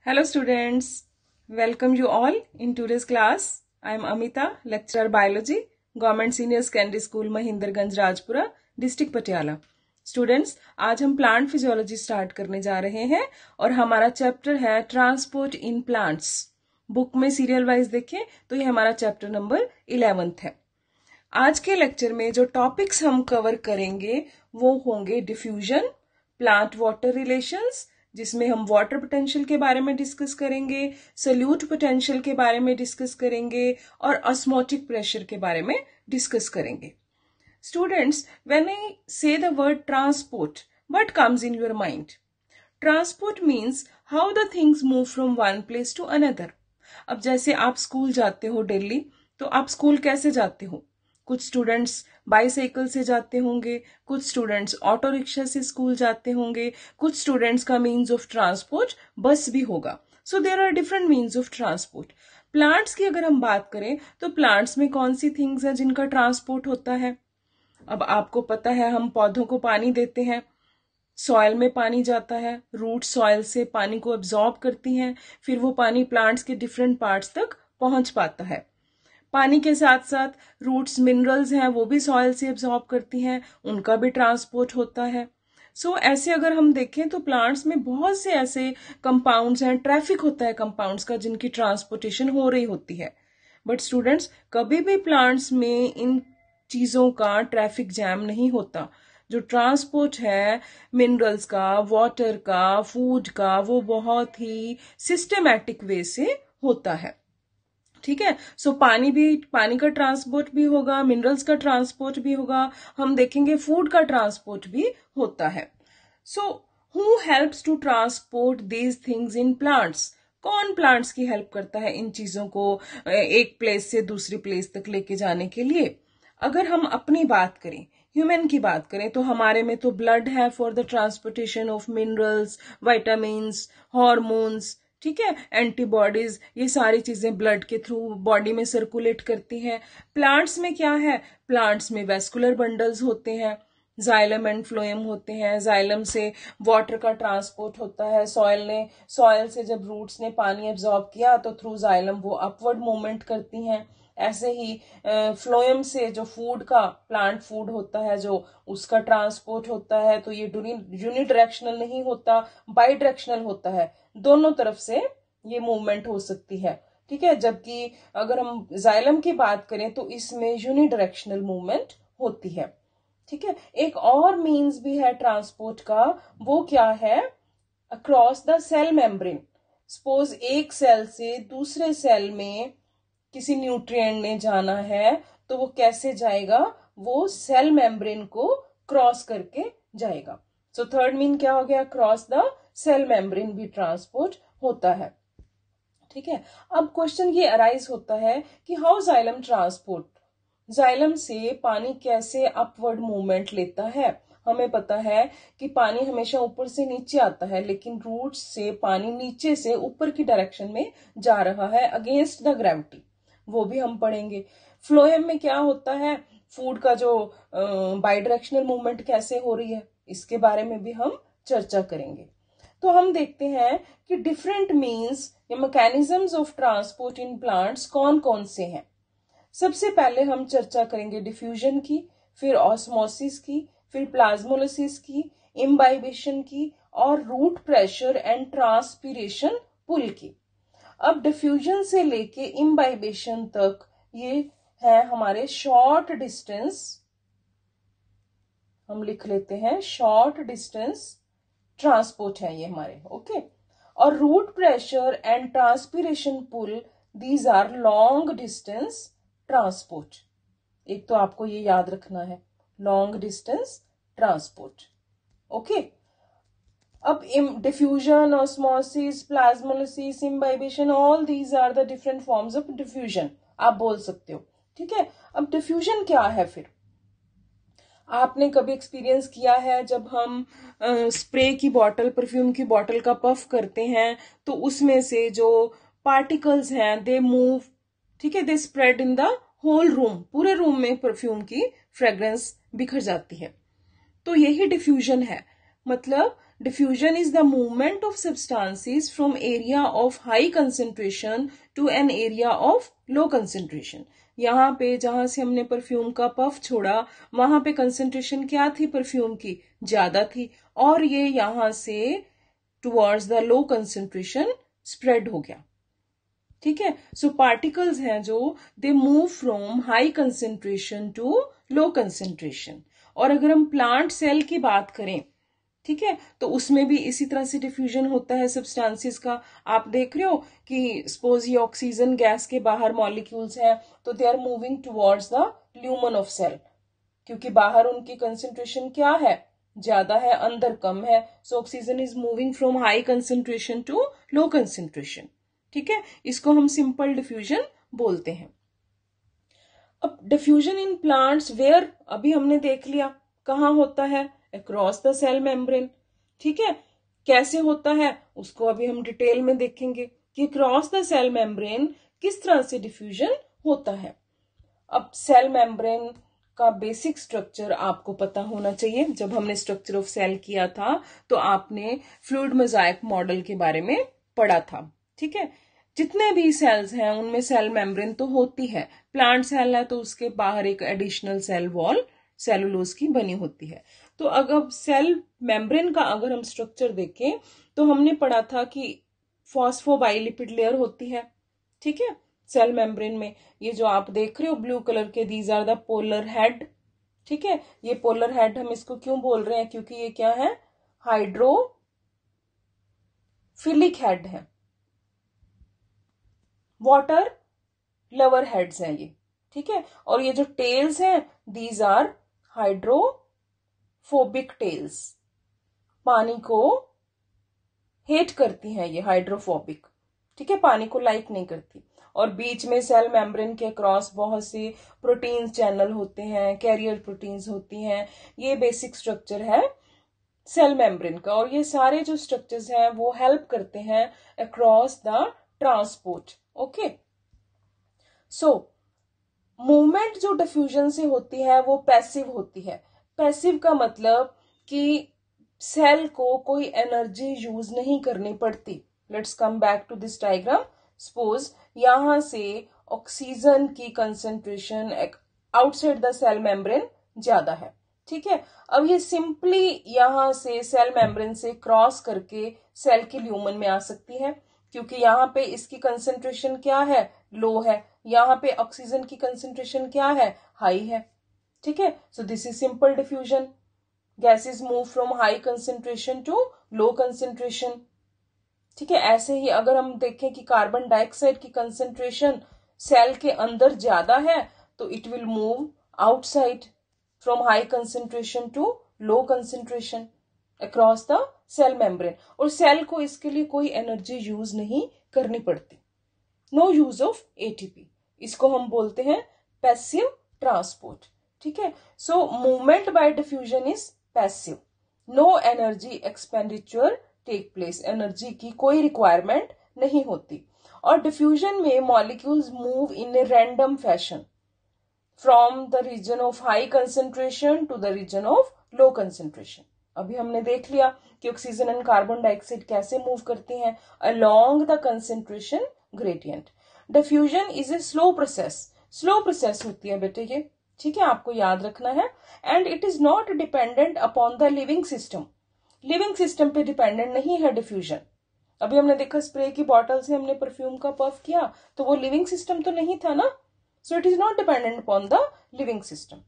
Hello students, welcome you all in today's class. I am Amita, lecturer biology, Government Senior Secondary School Mahindraganj Rajpura, district Patiala. Students, आज हम plant physiology start करने जा रहे हैं और हमारा चैप्टर है ट्रांसपोर्ट इन प्लांट्स. बुक में सीरियल वाइज देखें तो ये हमारा चैप्टर नंबर 11 है. आज के लेक्चर में जो टॉपिक्स हम कवर करेंगे वो होंगे डिफ्यूजन, प्लांट वाटर रिलेशंस, जिसमें हम वाटर पोटेंशियल के बारे में डिस्कस करेंगे, सल्यूट पोटेंशियल के बारे में डिस्कस करेंगे और ऑस्मोटिक प्रेशर के बारे में डिस्कस करेंगे. Students, when I say the word transport, what comes in your mind? Transport means how the things move from one place to another. अब जैसे आप स्कूल जाते हो डेली, तो आप स्कूल कैसे जाते हो? कुछ स्टूडेंट्स बाईसाइकिल से जाते होंगे, कुछ स्टूडेंट्स ऑटो रिक्शा से स्कूल जाते होंगे, कुछ स्टूडेंट्स का मीन्स ऑफ ट्रांसपोर्ट बस भी होगा. So there are different means of transport. Plants की अगर हम बात करें तो प्लांट्स में कौन सी थिंग्स हैं जिनका ट्रांसपोर्ट होता है? अब आपको पता है हम पौधों को पानी देते हैं, सॉइल में पानी जाता है, रूट सॉइल से पानी को एब्जॉर्ब करती हैं, फिर वो पानी प्लांट्स के डिफरेंट पार्ट्स तक पहुंच पाता है. पानी के साथ साथ रूट्स मिनरल्स हैं वो भी सॉइल से एब्जॉर्ब करती हैं, उनका भी ट्रांसपोर्ट होता है. सो ऐसे अगर हम देखें तो प्लांट्स में बहुत से ऐसे कंपाउंड्स हैं, ट्रैफिक होता है कंपाउंड्स का जिनकी ट्रांसपोर्टेशन हो रही होती है. बट स्टूडेंट्स, कभी भी प्लांट्स में इन चीजों का ट्रैफिक जैम नहीं होता. जो ट्रांसपोर्ट है मिनरल्स का, वाटर का, फूड का, वो बहुत ही सिस्टमैटिक वे से होता है. ठीक है. सो पानी का ट्रांसपोर्ट भी होगा, मिनरल्स का ट्रांसपोर्ट भी होगा, हम देखेंगे फूड का ट्रांसपोर्ट भी होता है. So who helps to transport these things in plants? कौन प्लांट्स की हेल्प करता है इन चीजों को एक प्लेस से दूसरी प्लेस तक लेके जाने के लिए? अगर हम अपनी बात करें, ह्यूमन की बात करें, तो हमारे में तो ब्लड है for the transportation of minerals, vitamins, hormones, ठीक है, एंटीबॉडीज, ये सारी चीजें ब्लड के थ्रू बॉडी में सर्कुलेट करती हैं. प्लांट्स में क्या है? प्लांट्स में वेस्कुलर बंडल्स होते हैं, जाइलम एंड फ्लोएम होते हैं. जाइलम से वाटर का ट्रांसपोर्ट होता है. सॉइल से जब रूट्स ने पानी एब्जॉर्ब किया तो थ्रू जाइलम वो अपवर्ड मूवमेंट करती हैं. ऐसे ही फ्लोएम से जो फूड का, प्लांट फूड होता है जो, उसका ट्रांसपोर्ट होता है. तो ये यूनिडायरेक्शनल नहीं होता, बाई डायरेक्शनल होता है, दोनों तरफ से ये मूवमेंट हो सकती है. ठीक है. जबकि अगर हम जाइलम की बात करें तो इसमें यूनिडायरेक्शनल मूवमेंट होती है. ठीक है. एक और मींस भी है ट्रांसपोर्ट का, वो क्या है? Across the cell membrane. Suppose एक सेल से दूसरे सेल में किसी न्यूट्रिएंट ने जाना है तो वो कैसे जाएगा? वो सेल मेम्ब्रेन को क्रॉस करके जाएगा. सो थर्ड मीन क्या हो गया? क्रॉस द सेल मेम्ब्रेन भी ट्रांसपोर्ट होता है. ठीक है. अब क्वेश्चन ये अराइज होता है कि हाउ जाइलम ट्रांसपोर्ट. जाइलम से पानी कैसे अपवर्ड मूवमेंट लेता है? हमें पता है कि पानी हमेशा ऊपर से नीचे आता है, लेकिन रूट्स से पानी नीचे से ऊपर की डायरेक्शन में जा रहा है अगेंस्ट द ग्रेविटी, वो भी हम पढ़ेंगे. फ्लोएम में क्या होता है? फूड का जो बाई डायरेक्शनल मूवमेंट कैसे हो रही है, इसके बारे में भी हम चर्चा करेंगे. तो हम देखते हैं कि डिफरेंट मीन्स या mechanisms of transport in plants कौन कौन से हैं. सबसे पहले हम चर्चा करेंगे डिफ्यूजन की, फिर ऑस्मोसिस की, फिर प्लाज्मोलिसिस की, इम्बाइबेशन की और root pressure and transpiration pull की. अब डिफ्यूजन से लेके इम्बाइबेशन तक ये है हमारे शॉर्ट डिस्टेंस, हम लिख लेते हैं शॉर्ट डिस्टेंस ट्रांसपोर्ट है ये हमारे. ओके. और root pressure and transpiration pull, these are long distance transport. एक तो आपको ये याद रखना है, लॉन्ग डिस्टेंस ट्रांसपोर्ट. ओके. अब diffusion, osmosis, plasmolysis, imbibition, all these are the different forms of diffusion, आप बोल सकते हो. ठीक है. अब डिफ्यूजन क्या है? फिर आपने कभी एक्सपीरियंस किया है जब हम स्प्रे की बॉटल, परफ्यूम की बॉटल का पफ करते हैं तो उसमें से जो पार्टिकल्स हैं दे मूव, ठीक है, they spread in the whole room, पूरे रूम में परफ्यूम की फ्रेग्रेंस बिखर जाती है. तो यही डिफ्यूजन है. मतलब diffusion is the movement of substances from area of high concentration to an area of low concentration. यहाँ पे जहां से हमने परफ्यूम का पफ छोड़ा वहां पे कंसेंट्रेशन क्या थी परफ्यूम की, ज्यादा थी, और ये यहां से towards the low concentration spread हो गया। ठीक है, सो पार्टिकल्स हैं जो they move from high concentration to low concentration. और अगर हम प्लांट सेल की बात करें, ठीक है, तो उसमें भी इसी तरह से डिफ्यूजन होता है सब्सटेंसेस का। आप देख रहे हो कि सपोज ये ऑक्सीजन गैस के बाहर मॉलिक्यूल्स हैं तो they are moving towards the lumen of cell, क्योंकि बाहर उनकी कंसेंट्रेशन क्या है, ज्यादा है, अंदर कम है। So oxygen is moving from high concentration to low concentration. ठीक है, इसको हम सिंपल डिफ्यूजन बोलते हैं। अब डिफ्यूजन इन प्लांट्स वेयर अभी हमने देख लिया कहाँ होता है, अक्रॉस द सेल मेम्ब्रेन। ठीक है, कैसे होता है उसको अभी हम डिटेल में देखेंगे कि क्रॉस द सेल मेम्ब्रेन किस तरह से डिफ्यूजन होता है। अब सेल मेम्ब्रेन का बेसिक स्ट्रक्चर आपको पता होना चाहिए। जब हमने स्ट्रक्चर ऑफ सेल किया था तो आपने फ्लूइड मोज़ाइक मॉडल के बारे में पढ़ा था। ठीक है, जितने भी सेल्स हैं उनमें सेल मेम्ब्रेन तो होती है। प्लांट सेल है तो उसके बाहर एक एडिशनल सेल वॉल सेलुलोज की बनी होती है। तो अगर सेल मेम्ब्रेन का अगर हम स्ट्रक्चर देखें तो हमने पढ़ा था कि फॉस्फोबाइलिपिड लेयर होती है। ठीक है, सेल मेम्ब्रेन में ये जो आप देख रहे हो ब्लू कलर के, these are the polar head. ठीक है, ये पोलर हेड हम इसको क्यों बोल रहे हैं, क्योंकि ये क्या है, हाइड्रोफिलिक हेड है, वाटर लवर हेड्स हैं ये। ठीक है, और ये जो टेल्स हैं दीज आर हाइड्रोफोबिक टेल्स, पानी को हेट करती हैं ये, हाइड्रोफोबिक। ठीक है, पानी को लाइक नहीं करती। और बीच में सेल मेम्ब्रेन के क्रॉस बहुत से प्रोटीन चैनल होते हैं, कैरियर प्रोटीन्स होती हैं। ये बेसिक स्ट्रक्चर है सेल मेम्ब्रेन का। और ये सारे जो स्ट्रक्चर्स हैं वो हेल्प करते हैं across the transport. Okay, so movement जो डिफ्यूजन से होती है वो पैसिव होती है। पैसिव का मतलब कि सेल को कोई एनर्जी यूज नहीं करनी पड़ती। Let's come back to this diagram. Suppose यहां से ऑक्सीजन की concentration outside the cell membrane ज्यादा है। ठीक है, अब ये सिंपली यहां से सेल मेम्ब्रेन से क्रॉस करके सेल के ल्यूमन में आ सकती है, क्योंकि यहाँ पे इसकी कंसेंट्रेशन क्या है, लो है। यहाँ पे ऑक्सीजन की कंसेंट्रेशन क्या है, हाई है। ठीक है, so this is simple diffusion. Gases move from high concentration to low concentration. ठीक है, ऐसे ही अगर हम देखें कि कार्बन डाइऑक्साइड की कंसेंट्रेशन सेल के अंदर ज्यादा है तो it will move outside from high concentration to low concentration across the cell membrane. और सेल को इसके लिए कोई एनर्जी यूज नहीं करनी पड़ती, नो यूज ऑफ एटीपी। इसको हम बोलते हैं पैसिव ट्रांसपोर्ट। ठीक है, so movement by diffusion is passive, no energy expenditure take place, energy की कोई रिक्वायरमेंट नहीं होती। और डिफ्यूजन में molecules move in a random fashion from the region of high concentration to the region of low concentration. अभी हमने देख लिया कि ऑक्सीजन एंड कार्बन डाइऑक्साइड कैसे मूव करती हैं along the concentration gradient. Diffusion is a slow process, slow process होती है बेटे ये। ठीक है, आपको याद रखना है। And it is not dependent upon the living system, living system पे डिपेंडेंट नहीं है डिफ्यूजन। अभी हमने देखा स्प्रे की बॉटल से हमने परफ्यूम का पफ किया तो वो लिविंग सिस्टम तो नहीं था ना, so it is not dependent upon the living system.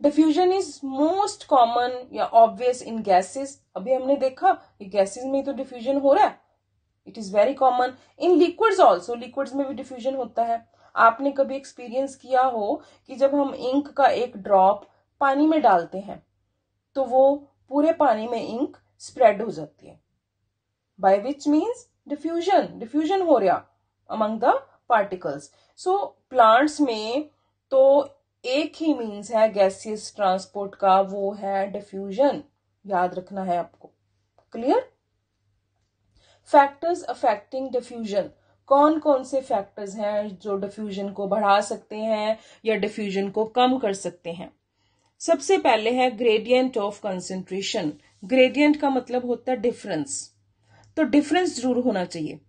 Diffusion is most common या ऑब्वियस इन गैसेस। अभी हमने देखा कि गैसेस में तो डिफ्यूजन हो रहा है, it is very common. In liquids also, liquids में भी डिफ्यूजन होता है। आपने कभी एक्सपीरियंस किया हो कि जब हम इंक का एक ड्रॉप पानी में डालते हैं तो वो पूरे पानी में इंक स्प्रेड हो जाती है, by which means diffusion, diffusion हो रहा among the particles. So plants में तो एक ही मीन्स है गैसियस ट्रांसपोर्ट का, वो है डिफ्यूजन। याद रखना है आपको, क्लियर। फैक्टर्स अफेक्टिंग डिफ्यूजन, कौन कौन से फैक्टर्स हैं जो डिफ्यूजन को बढ़ा सकते हैं या डिफ्यूजन को कम कर सकते हैं। सबसे पहले है ग्रेडियंट ऑफ कंसेंट्रेशन। ग्रेडियंट का मतलब होता है डिफरेंस, तो डिफरेंस जरूर होना चाहिए।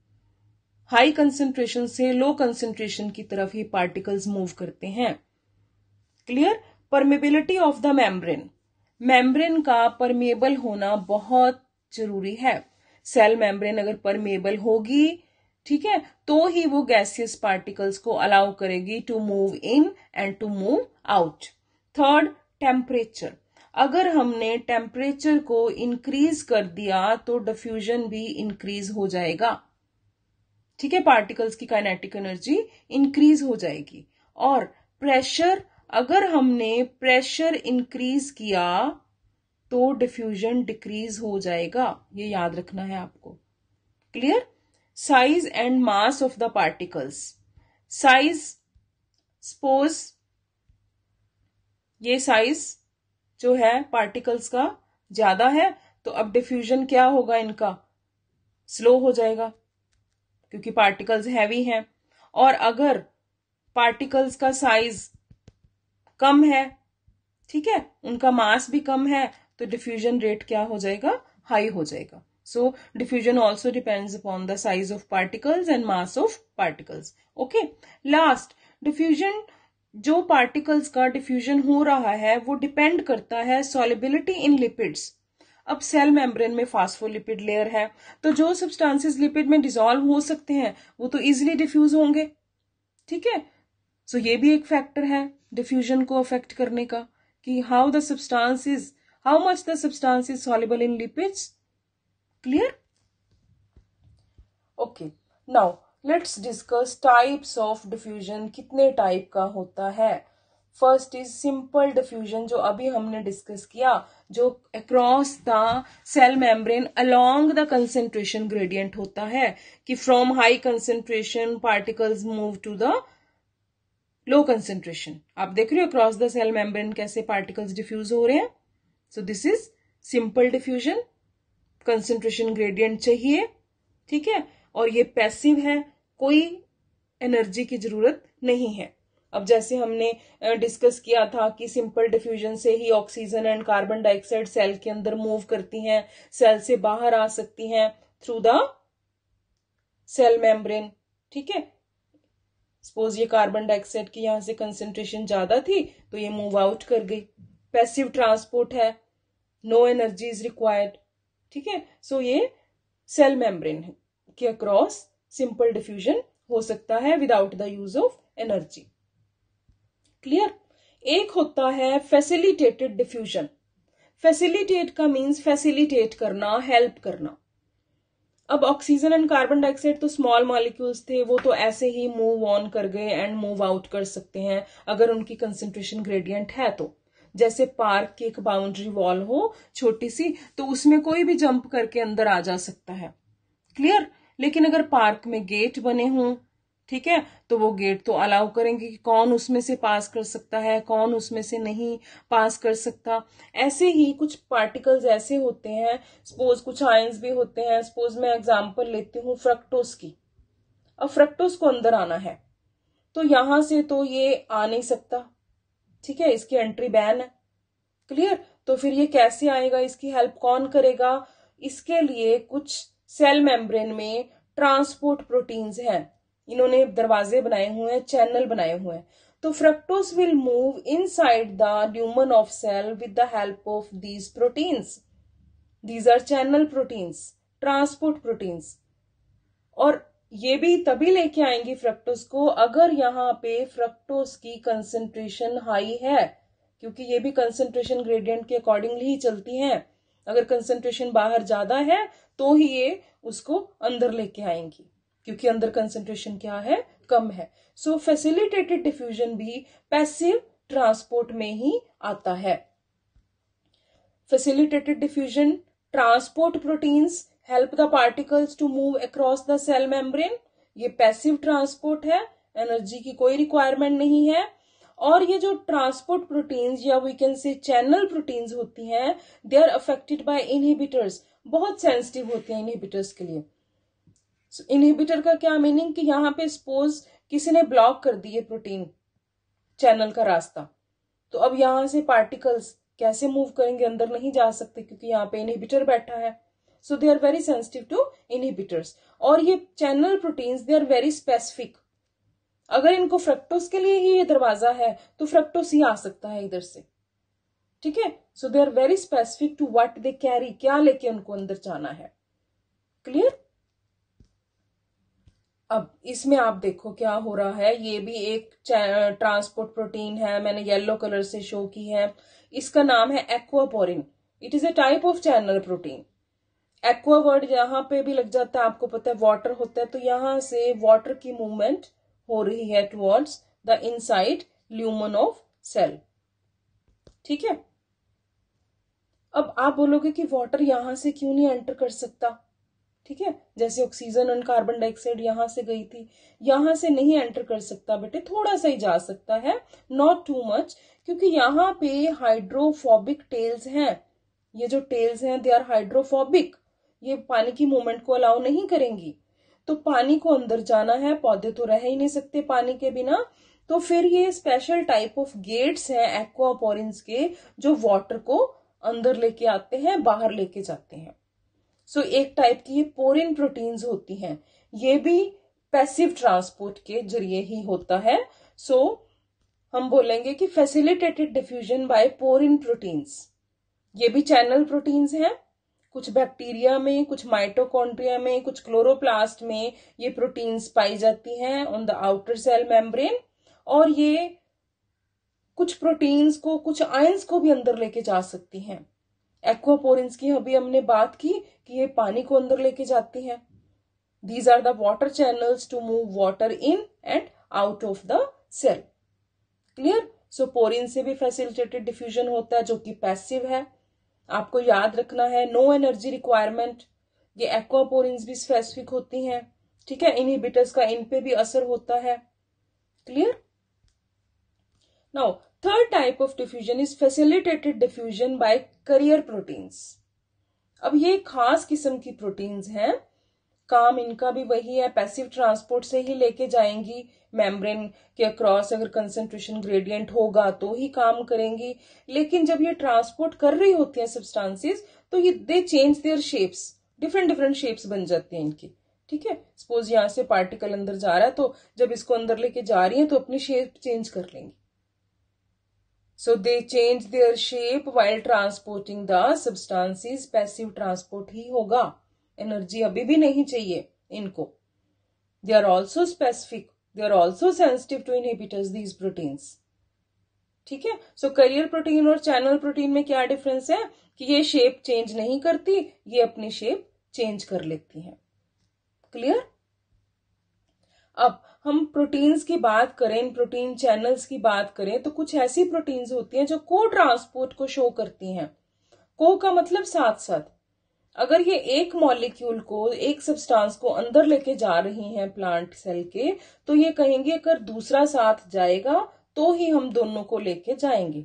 हाई कंसेंट्रेशन से लो कंसेंट्रेशन की तरफ ही पार्टिकल्स मूव करते हैं। Clear? Permeability of the membrane, membrane का परमेबल होना बहुत जरूरी है। सेल मेम्ब्रेन अगर परमेबल होगी, ठीक है, तो ही वो गैसियस पार्टिकल्स को अलाउ करेगी to move in and to move out. Third, temperature, अगर हमने टेम्परेचर को इंक्रीज कर दिया तो डिफ्यूजन भी इंक्रीज हो जाएगा। ठीक है, पार्टिकल्स की काइनेटिक एनर्जी इंक्रीज हो जाएगी। और प्रेशर, अगर हमने प्रेशर इंक्रीज किया तो डिफ्यूजन डिक्रीज हो जाएगा, ये याद रखना है आपको। Clear? Size and mass of the particles, size, suppose ये साइज जो है पार्टिकल्स का ज्यादा है, तो अब डिफ्यूजन क्या होगा, इनका स्लो हो जाएगा क्योंकि पार्टिकल्स हैवी हैं। और अगर पार्टिकल्स का साइज कम है, ठीक है, उनका मास भी कम है, तो डिफ्यूजन रेट क्या हो जाएगा, हाई हो जाएगा। So diffusion also depends upon the size of particles and mass of particles. Okay, last, diffusion, जो पार्टिकल्स का डिफ्यूजन हो रहा है वो डिपेंड करता है सॉल्युबिलिटी इन लिपिड्स। अब सेल मेम्ब्रेन में फास्फोलिपिड लेयर है, तो जो सब्सटेंसेस लिपिड में डिसॉल्व हो सकते हैं वो तो इजीली डिफ्यूज होंगे। ठीक है, सो ये भी एक फैक्टर है डिफ्यूजन को अफेक्ट करने का कि how much the substance is soluble in lipids. Clear? Okay, now let's discuss types of diffusion, कितने टाइप का होता है। फर्स्ट इज सिंपल डिफ्यूजन, जो अभी हमने डिस्कस किया, जो across the cell membrane along the concentration gradient होता है, कि from high concentration particles move to the low concentration. आप देख रहे हो अक्रॉस द सेल मेम्ब्रेन कैसे पार्टिकल्स डिफ्यूज हो रहे हैं। So this is simple diffusion, concentration gradient चाहिए, ठीक है, और ये पैसिव है, कोई एनर्जी की जरूरत नहीं है। अब जैसे हमने डिस्कस किया था कि सिंपल डिफ्यूजन से ही oxygen and carbon dioxide cell के अंदर मूव करती हैं, सेल से बाहर आ सकती हैं थ्रू द सेल मेम्ब्रेन। ठीक है, सपोज ये कार्बन डाइऑक्साइड की यहां से कंसेंट्रेशन ज्यादा थी तो ये मूव आउट कर गई, पैसिव ट्रांसपोर्ट है, नो एनर्जी इज रिक्वायर्ड। ठीक है, सो ये सेल मेम्ब्रेन के अक्रॉस सिंपल डिफ्यूजन हो सकता है without the use of energy. Clear? एक होता है फैसिलिटेटेड डिफ्यूजन। फैसिलिटेट का मीन्स फैसिलिटेट करना, हेल्प करना। अब ऑक्सीजन एंड कार्बन डाइऑक्साइड तो स्मॉल मॉलिक्यूल्स थे, वो तो ऐसे ही मूव ऑन कर गए एंड मूव आउट कर सकते हैं अगर उनकी कंसेंट्रेशन ग्रेडियंट है तो। जैसे पार्क की एक बाउंड्री वॉल हो छोटी सी, तो उसमें कोई भी जंप करके अंदर आ जा सकता है। क्लियर? लेकिन अगर पार्क में गेट बने हों, ठीक है, तो वो गेट तो अलाउ करेंगे कि कौन उसमें से पास कर सकता है, कौन उसमें से नहीं पास कर सकता। ऐसे ही कुछ पार्टिकल्स ऐसे होते हैं, सपोज कुछ आयंस भी होते हैं। सपोज मैं एग्जांपल लेती हूँ फ्रक्टोज की। अब फ्रक्टोज को अंदर आना है तो यहां से तो ये आ नहीं सकता, ठीक है, इसकी एंट्री बैन है। क्लियर? तो फिर ये कैसे आएगा, इसकी हेल्प कौन करेगा? इसके लिए कुछ सेल मेम्ब्रेन में ट्रांसपोर्ट प्रोटीन्स हैं, इन्होंने दरवाजे बनाए हुए हैं, चैनल बनाए हुए हैं। तो fructose will move inside the lumen of cell with the help of these proteins. These are channel proteins, transport proteins. और ये भी तभी लेके आएंगी फ्रक्टोज को अगर यहाँ पे फ्रक्टोज की कंसेंट्रेशन हाई है, क्योंकि ये भी कंसेंट्रेशन ग्रेडियंट के अकॉर्डिंगली ही चलती हैं। अगर कंसेंट्रेशन बाहर ज्यादा है तो ही ये उसको अंदर लेके आएंगी, क्योंकि अंदर कंसेंट्रेशन क्या है, कम है। सो फैसिलिटेटेड डिफ्यूजन भी पैसिव ट्रांसपोर्ट में ही आता है। Facilitated diffusion, transport proteins help the particles to move across the cell membrane. ये पैसिव ट्रांसपोर्ट है, एनर्जी की कोई रिक्वायरमेंट नहीं है। और ये जो ट्रांसपोर्ट प्रोटीन्स या we can say channel proteins होती हैं, they are affected by inhibitors, बहुत सेंसिटिव होते हैं इनहिबिटर्स के लिए। इनहिबिटर का क्या मीनिंग कि यहां पे सपोज किसी ने ब्लॉक कर दिए प्रोटीन चैनल का रास्ता, तो अब यहां से पार्टिकल्स कैसे मूव करेंगे, अंदर नहीं जा सकते क्योंकि यहाँ पे इनहिबिटर बैठा है. So they are very sensitive to inhibitors. और ये channel proteins they are very specific. अगर इनको फ्रक्टोज के लिए ही ये दरवाजा है तो फ्रक्टोज ही आ सकता है इधर से. ठीक है. So they are very specific to what they carry, क्या लेके उनको अंदर जाना है. क्लियर. अब इसमें आप देखो क्या हो रहा है. ये भी एक ट्रांसपोर्ट प्रोटीन है, मैंने येलो कलर से शो की है. इसका नाम है aquaporin. It is a type of channel protein. Aqua word यहां पे भी लग जाता है, आपको पता है वाटर होता है, तो यहां से वाटर की मूवमेंट हो रही है towards the inside lumen of cell. ठीक है. अब आप बोलोगे कि वाटर यहां से क्यों नहीं एंटर कर सकता. ठीक है. जैसे ऑक्सीजन और कार्बन डाइऑक्साइड यहां से गई थी, यहां से नहीं एंटर कर सकता बेटे, थोड़ा सा ही जा सकता है, नॉट टू मच, क्योंकि यहां पे हाइड्रोफोबिक टेल्स हैं. ये जो टेल्स हैं दे आर हाइड्रोफोबिक. ये पानी की मूवमेंट को अलाउ नहीं करेंगी. तो पानी को अंदर जाना है, पौधे तो रह ही नहीं सकते पानी के बिना. तो फिर ये स्पेशल टाइप ऑफ गेट्स हैं एक्वापोरिन्स के, जो वाटर को अंदर लेके आते हैं, बाहर लेके जाते हैं. सो एक टाइप की ये पोरिन प्रोटीन्स होती हैं. ये भी पैसिव ट्रांसपोर्ट के जरिए ही होता है. सो हम बोलेंगे कि facilitated diffusion by porin proteins. ये भी चैनल प्रोटीन्स हैं. कुछ बैक्टीरिया में, कुछ माइटोकॉन्ड्रिया में, कुछ क्लोरोप्लास्ट में ये प्रोटीन्स पाई जाती हैं on the outer cell membrane. और ये कुछ प्रोटीन्स को, कुछ आयंस को भी अंदर लेके जा सकती हैं. एक्वापोरिन्स की अभी हमने बात की कि ये पानी को अंदर लेके जाती हैं. These are the water channels to move water in and out of the cell. Clear. So porin से भी फैसिलिटेटेड डिफ्यूजन होता है जो कि पैसिव है. आपको याद रखना है, नो एनर्जी रिक्वायरमेंट. ये एक्वापोरिन्स भी स्पेसिफिक होती हैं. ठीक है. इनहिबिटर्स का इन पे भी असर होता है. Clear. Now third type of diffusion is facilitated diffusion by carrier proteins. अब ये खास किस्म की प्रोटीन्स हैं. काम इनका भी वही है, पैसिव ट्रांसपोर्ट से ही लेके जाएंगी मेम्ब्रेन के अक्रॉस. अगर कंसंट्रेशन ग्रेडियंट होगा तो ही काम करेंगी. लेकिन जब ये ट्रांसपोर्ट कर रही होती है सब्सटेंसेस, तो ये दे change their shapes. Different different shapes बन जाती हैं इनकी. ठीक है. सपोज यहां से पार्टिकल अंदर जा रहा है, तो जब इसको अंदर लेके जा रही है तो अपनी शेप चेंज कर लेंगी. So they change their shape while transporting the substances. Passive transport ही होगा. एनर्जी अभी भी नहीं चाहिए इनको. They are also specific. They are also sensitive to inhibitors, these proteins. ठीक है. सो कैरियर प्रोटीन और चैनल प्रोटीन में क्या डिफरेंस है कि ये शेप चेंज नहीं करती, ये अपनी शेप चेंज कर लेती हैं. क्लियर. अब हम प्रोटीन्स की बात करें, प्रोटीन चैनल्स की बात करें, तो कुछ ऐसी प्रोटीन्स होती हैं जो को ट्रांसपोर्ट को शो करती हैं. को का मतलब साथ साथ. अगर ये एक मॉलिक्यूल को, एक सब्सटेंस को अंदर लेके जा रही हैं प्लांट सेल के, तो ये कहेंगे अगर दूसरा साथ जाएगा तो ही हम दोनों को लेके जाएंगे.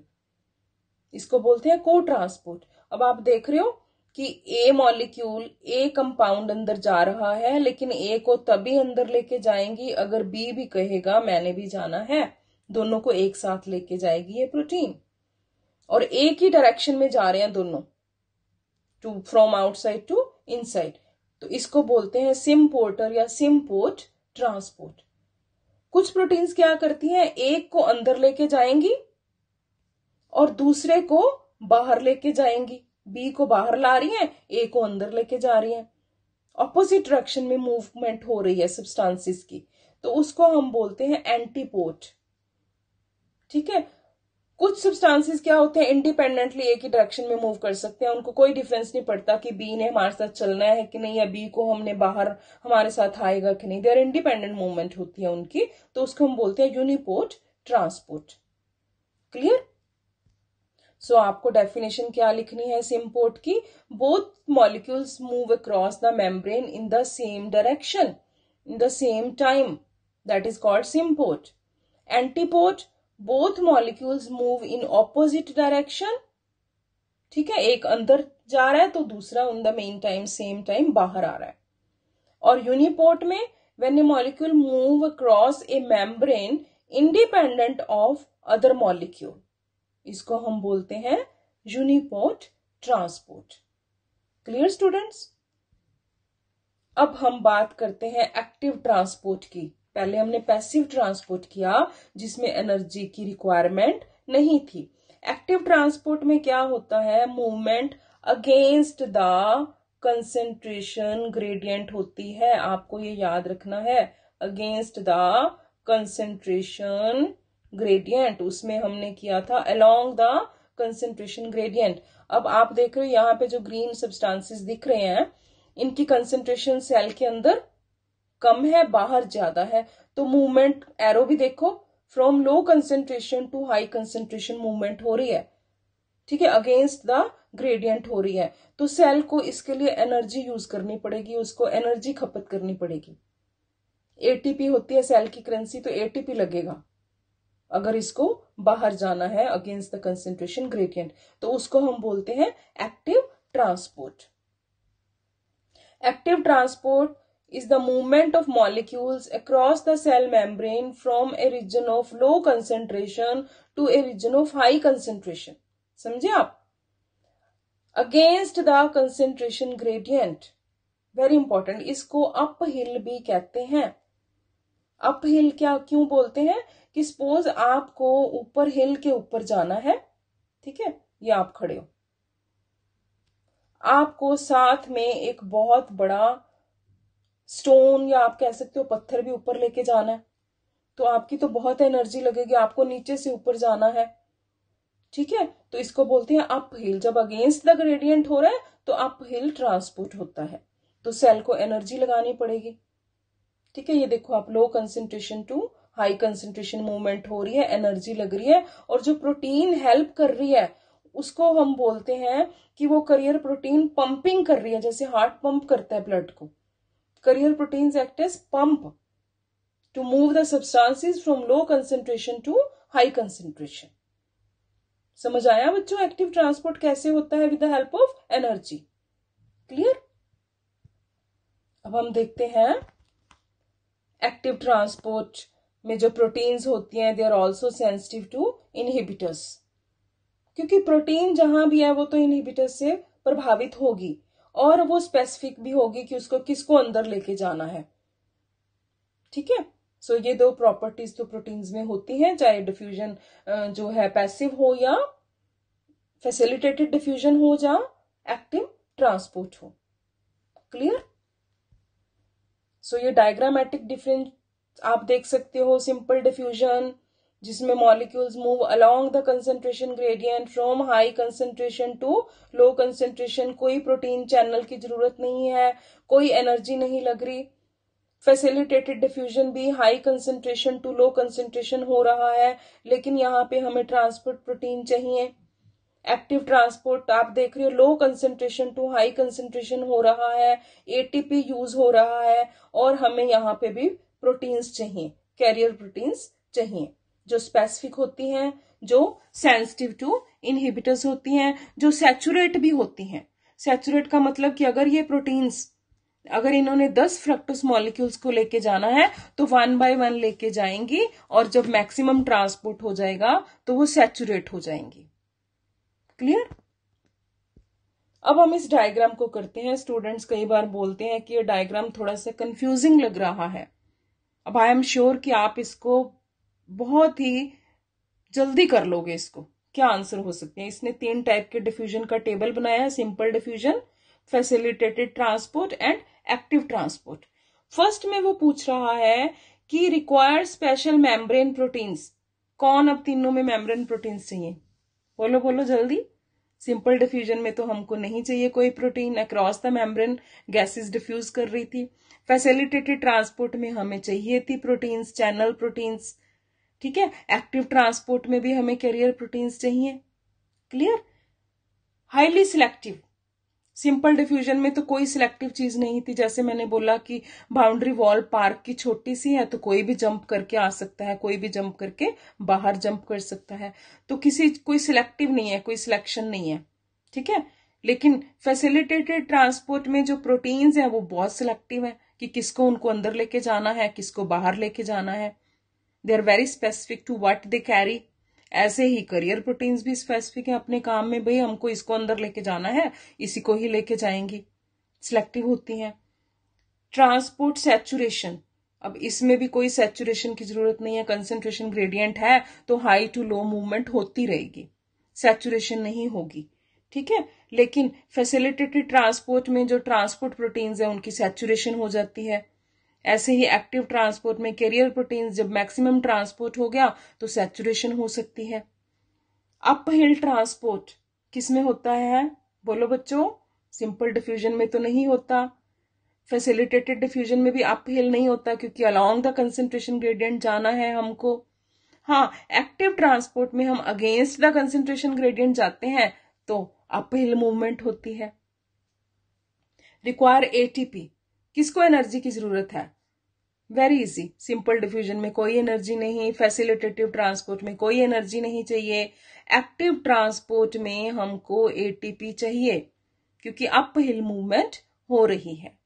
इसको बोलते हैं को ट्रांसपोर्ट. अब आप देख रहे हो कि ए मॉलिक्यूल, ए कंपाउंड अंदर जा रहा है, लेकिन ए को तभी अंदर लेके जाएंगी अगर बी भी कहेगा मैंने भी जाना है. दोनों को एक साथ लेके जाएगी ये प्रोटीन. और एक ही डायरेक्शन में जा रहे हैं दोनों, to from outside to inside. तो इसको बोलते हैं सिम्पोर्टर या सिम्पोर्ट ट्रांसपोर्ट. कुछ प्रोटीन्स क्या करती हैं, एक को अंदर लेके जाएंगी और दूसरे को बाहर लेके जाएंगी. बी को बाहर ला रही हैं, ए को अंदर लेके जा रही हैं. ऑपोजिट डायरेक्शन में मूवमेंट हो रही है सब्सटेंसेस की, तो उसको हम बोलते हैं एंटीपोड. ठीक है. कुछ सब्सटेंसेस क्या होते हैं, इंडिपेंडेंटली एक ही डायरेक्शन में मूव कर सकते हैं. उनको कोई डिफरेंस नहीं पड़ता कि बी ने हमारे साथ चलना है कि नहीं, या बी को हमने बाहर हमारे साथ आएगा कि नहीं. देयर इंडिपेंडेंट मूवमेंट होती है उनकी, तो उसको हम बोलते हैं यूनिपोड ट्रांसपोर्ट. क्लियर. सो आपको डेफिनेशन क्या लिखनी है सिम्पोर्ट की, both molecules move across the membrane in the same direction in the same time, that is called symport. Antipode, both molecules move in opposite direction. ठीक है. एक अंदर जा रहा है तो दूसरा in the main time, same time बाहर आ रहा है. और यूनिपोर्ट में when A molecule move across A membrane independent of other molecule, इसको हम बोलते हैं यूनिपोर्ट ट्रांसपोर्ट। Clear students? अब हम बात करते हैं एक्टिव ट्रांसपोर्ट की। पहले हमने पैसिव ट्रांसपोर्ट किया जिसमें एनर्जी की रिक्वायरमेंट नहीं थी। एक्टिव ट्रांसपोर्ट में क्या होता है, movement against the concentration gradient होती है। आपको ये याद रखना है, अगेंस्ट द कंसेंट्रेशन ग्रेडियंट। उसमें हमने किया था अलोंग द कंसेंट्रेशन ग्रेडियंट। अब आप देख रहे हो यहाँ पे जो ग्रीन सब्सटेंसेस दिख रहे हैं, इनकी कंसेंट्रेशन सेल के अंदर कम है, बाहर ज्यादा है। तो मूवमेंट एरो भी देखो, from low concentration to high concentration movement हो रही है। ठीक है, अगेंस्ट द ग्रेडियंट हो रही है। तो सेल को इसके लिए एनर्जी यूज करनी पड़ेगी, उसको एनर्जी खपत करनी पड़ेगी। एटीपी होती है सेल की करेंसी, तो एटीपी लगेगा अगर इसको बाहर जाना है अगेंस्ट द कंसेंट्रेशन ग्रेडियंट। तो उसको हम बोलते हैं active transport. Active transport is the movement of molecules across the cell membrane from a region of low concentration to a region of high concentration. समझे आप? Against the concentration gradient. Very important. इसको uphill भी कहते हैं। uphill क्या क्यों बोलते हैं कि सपोज आपको ऊपर हिल के ऊपर जाना है, ठीक है, ये आप खड़े हो, आपको साथ में एक बहुत बड़ा स्टोन या आप कह सकते हो पत्थर भी ऊपर लेके जाना है, तो आपकी तो बहुत एनर्जी लगेगी, आपको नीचे से ऊपर जाना है। ठीक है, तो इसको बोलते हैं अप हिल। जब अगेंस्ट द ग्रेडियंट हो रहा है तो अप हिल ट्रांसपोर्ट होता है, तो सेल को एनर्जी लगानी पड़ेगी। ठीक है, ये देखो आप, low concentration to high concentration movement हो रही है, एनर्जी लग रही है, और जो प्रोटीन हेल्प कर रही है उसको हम बोलते हैं कि वो करियर प्रोटीन पंपिंग कर रही है, जैसे हार्ट पंप करता है ब्लड को। Carrier proteins act as pump to move the substances from low concentration to high concentration. समझ आया बच्चों एक्टिव ट्रांसपोर्ट कैसे होता है? With the help of energy. Clear? अब हम देखते हैं एक्टिव ट्रांसपोर्ट में जो प्रोटीन्स होती हैं, they are also sensitive to inhibitors. क्योंकि प्रोटीन जहां भी है वो तो इनहिबिटर्स से प्रभावित होगी, और वो स्पेसिफिक भी होगी कि उसको किसको अंदर लेके जाना है। ठीक है, सो ये दो प्रॉपर्टीज तो प्रोटीन्स में होती हैं, चाहे डिफ्यूजन जो है पैसिव हो या फैसिलिटेटेड डिफ्यूजन हो या एक्टिव ट्रांसपोर्ट हो। क्लियर? सो ये डायग्रामेटिक डिफरेंस आप देख सकते हो। सिंपल डिफ्यूजन जिसमें molecules move along the concentration gradient from high concentration to low concentration, कोई प्रोटीन चैनल की जरूरत नहीं है, कोई एनर्जी नहीं लग रही। फैसिलिटेटेड डिफ्यूजन भी high concentration to low concentration हो रहा है, लेकिन यहाँ पे हमें ट्रांसपोर्ट प्रोटीन चाहिए। एक्टिव ट्रांसपोर्ट आप देख रहे हो, low concentration to high concentration हो रहा है, एटीपी यूज हो रहा है, और हमें यहाँ पे भी प्रोटीन्स चाहिए, कैरियर प्रोटीन्स चाहिए, जो स्पेसिफिक होती हैं, जो सेंसिटिव टू इनहिबिटर्स होती हैं, जो सैचुरेट भी होती हैं। सैचुरेट का मतलब कि अगर ये प्रोटीन्स, अगर इन्होंने 10 फ्रक्टोज मॉलिक्यूल्स को लेके जाना है तो 1 बाय 1 लेके जाएंगी, और जब मैक्सिमम ट्रांसपोर्ट हो जाएगा तो वो सैचुरेट हो जाएंगी। क्लियर? अब हम इस डायग्राम को करते हैं। स्टूडेंट्स कई बार बोलते हैं कि ये डायग्राम थोड़ा सा कंफ्यूजिंग लग रहा है। अब आई एम श्योर कि आप इसको बहुत ही जल्दी कर लोगे। इसको क्या आंसर हो सकते हैं? इसने 3 टाइप के डिफ्यूजन का टेबल बनाया है, simple diffusion, facilitated transport and active transport. First में वो पूछ रहा है कि रिक्वायर्ड स्पेशल मेम्ब्रेन प्रोटीन्स। कौन अब तीनों में मेम्ब्रेन प्रोटीन्स चाहिए? बोलो बोलो जल्दी। सिंपल डिफ्यूजन में तो हमको नहीं चाहिए कोई protein, across the membrane gases diffuse कर रही थी। फैसिलिटेटेड ट्रांसपोर्ट में हमें चाहिए थी प्रोटीन्स, चैनल प्रोटीन्स। ठीक है, एक्टिव ट्रांसपोर्ट में भी हमें कैरियर प्रोटीन्स चाहिए। Clear? Highly selective. Simple diffusion में तो कोई सिलेक्टिव चीज नहीं थी, जैसे मैंने बोला कि बाउंड्री वॉल पार्क की छोटी सी है तो कोई भी जंप करके आ सकता है, कोई भी जंप करके बाहर जंप कर सकता है, तो कोई सिलेक्टिव नहीं है, कोई सिलेक्शन नहीं है। ठीक है, लेकिन फैसिलिटेटेड ट्रांसपोर्ट में जो प्रोटीन्स हैं वो बहुत सिलेक्टिव है कि किसको उनको अंदर लेके जाना है, किसको बाहर लेके जाना है। They are very specific to what they carry. ऐसे ही करियर प्रोटीन्स भी स्पेसिफिक है अपने काम में, भाई हमको इसको अंदर लेके जाना है, इसी को ही लेके जाएंगी, सिलेक्टिव होती हैं। ट्रांसपोर्ट सैचुरेशन, अब इसमें भी कोई सैचुरेशन की जरूरत नहीं है, कंसेंट्रेशन ग्रेडियंट है तो हाई टू लो मूवमेंट होती रहेगी, सैचुरेशन नहीं होगी, ठीक है। लेकिन फैसिलिटेटेड ट्रांसपोर्ट में जो ट्रांसपोर्ट प्रोटीन्स है उनकी सैचुरेशन हो जाती है। ऐसे ही एक्टिव ट्रांसपोर्ट में कैरियर प्रोटीन्स जब मैक्सिमम ट्रांसपोर्ट हो गया तो सैचुरेशन हो सकती है। अप हिल ट्रांसपोर्ट किस में होता है, बोलो बच्चों, सिंपल डिफ्यूजन में तो नहीं होता, फैसिलिटेटेड डिफ्यूजन में भी अप हिल नहीं होता क्योंकि अलोंग द कंसेंट्रेशन ग्रेडियंट जाना है हमको। हाँ, एक्टिव ट्रांसपोर्ट में हम अगेंस्ट द कंसेंट्रेशन ग्रेडियंट जाते हैं तो अप हिल मूवमेंट होती है। रिक्वायर एटीपी, किसको एनर्जी की जरूरत है, वेरी इजी, सिंपल डिफ्यूजन में कोई एनर्जी नहीं, फैसिलिटेटिव ट्रांसपोर्ट में कोई एनर्जी नहीं चाहिए, एक्टिव ट्रांसपोर्ट में हमको एटीपी चाहिए क्योंकि अप हिल मूवमेंट हो रही है।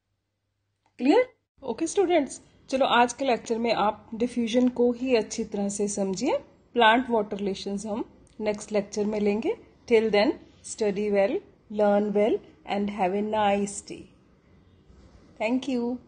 क्लियर? ओके स्टूडेंट्स, चलो आज के लेक्चर में आप डिफ्यूजन को ही अच्छी तरह से समझिए। प्लांट वाटर रिलेशंस हम नेक्स्ट लेक्चर में लेंगे। Till then study well, learn well and have a nice day. Thank you.